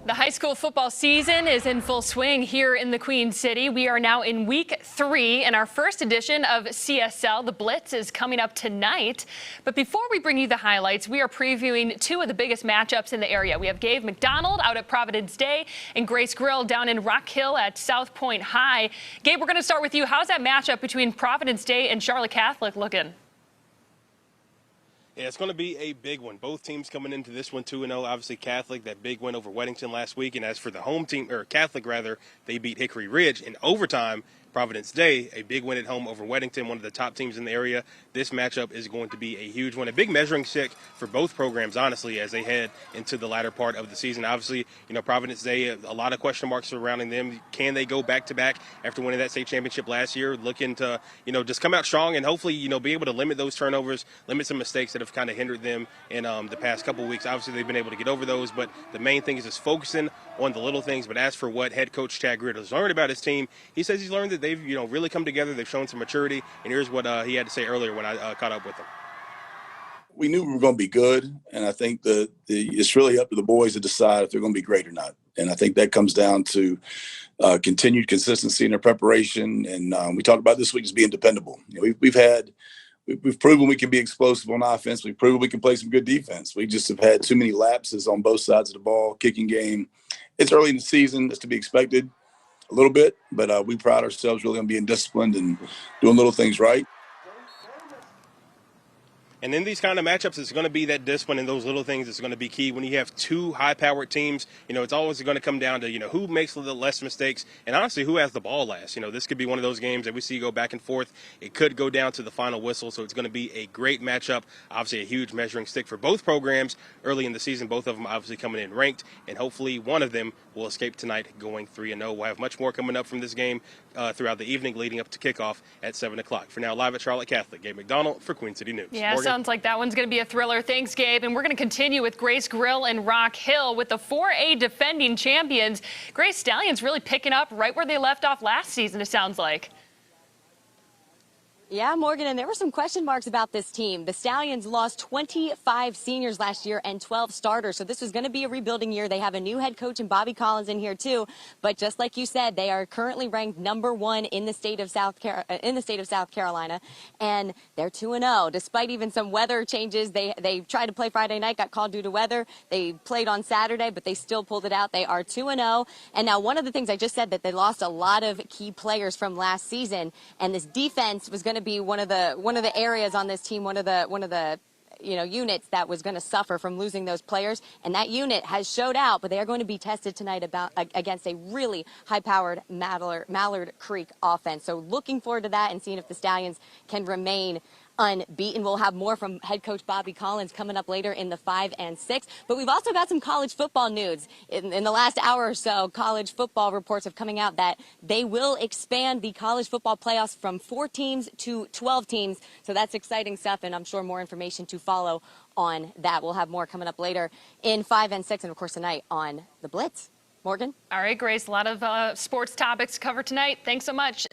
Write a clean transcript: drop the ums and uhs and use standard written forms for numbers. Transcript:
The high school football season is in full swing here in the Queen City. We are now in week 3, and our first edition of CSL The Blitz is coming up tonight. But before we bring you the highlights, we are previewing 2 of the biggest matchups in the area. We have Gabe McDonald out at Providence Day and Grace Grill down in Rock Hill at South Point High. Gabe, we're going to start with you. How's that matchup between Providence Day and Charlotte Catholic looking? Yeah, it's going to be a big one. Both teams coming into this one 2-0. Obviously, Catholic, that big win over Weddington last week. And as for the home team, or Catholic rather, they beat Hickory Ridge in overtime. Providence Day, a big win at home over Weddington, one of the top teams in the area. This matchup is going to be a huge one, a big measuring stick for both programs, honestly, as they head into the latter part of the season. Obviously, Providence Day, a lot of question marks surrounding them. Can they go back-to-back after winning that state championship last year? Looking to, just come out strong and hopefully, be able to limit those turnovers, limit some mistakes that have kind of hindered them in the past couple of weeks. Obviously, they've been able to get over those, but the main thing is just focusing on the little things. But as for what head coach Chad Gritter has learned about his team, he says he's learned that they've, really come together. They've shown some maturity. And here's what he had to say earlier when I caught up with him. We knew we were going to be good, and I think that it's really up to the boys to decide if they're going to be great or not. And I think that comes down to continued consistency in their preparation. And we talked about this week as being dependable. We've proven we can be explosive on offense. We've proven we can play some good defense. We just have had too many lapses on both sides of the ball, kicking game. It's early in the season. It's to be expected a little bit, but we pride ourselves really on being disciplined and doing little things right. And in these kind of matchups, it's going to be that discipline and those little things that's going to be key. When you have 2 high-powered teams, it's always going to come down to, who makes the less mistakes and honestly who has the ball last. This could be one of those games that we see go back and forth. It could go down to the final whistle, so it's going to be a great matchup. Obviously, a huge measuring stick for both programs early in the season. Both of them obviously coming in ranked, and hopefully one of them will escape tonight going 3-0. We'll have much more coming up from this game throughout the evening leading up to kickoff at 7 o'clock. For now, live at Charlotte Catholic, Gabe McDonald for Queen City News. Yeah, Morgan? Sounds like that one's going to be a thriller. Thanks, Gabe. And we're going to continue with Grace Grill and Rock Hill with the 4A defending champions. Grace Stallions really picking up right where they left off last season, it sounds like. Yeah, Morgan, and there were some question marks about this team. The Stallions lost 25 seniors last year and 12 starters, so this is going to be a rebuilding year. They have a new head coach in Bobby Collins in here too, but just like you said, they are currently ranked #1 in the state of South Carolina, and they're 2-0 despite even some weather changes. They tried to play Friday night, got called due to weather. They played on Saturday, but they still pulled it out. They are 2-0, and now one of the things I just said that they lost a lot of key players from last season, and this defense was going to be one of the areas on this team, one of the units that was going to suffer from losing those players, and that unit has showed out, but they are going to be tested tonight against a really high-powered Mallard Creek offense. So looking forward to that and seeing if the Stallions can remain unbeaten. We'll have more from head coach Bobby Collins coming up later in the 5 and 6. But we've also got some college football news. In the last hour or so, college football reports have coming out that they will expand the college football playoffs from 4 teams to 12 teams. So that's exciting stuff, and I'm sure more information to follow on that. We'll have more coming up later in 5 and 6, and of course tonight on The Blitz. Morgan? All right, Grace, a lot of sports topics covered tonight. Thanks so much.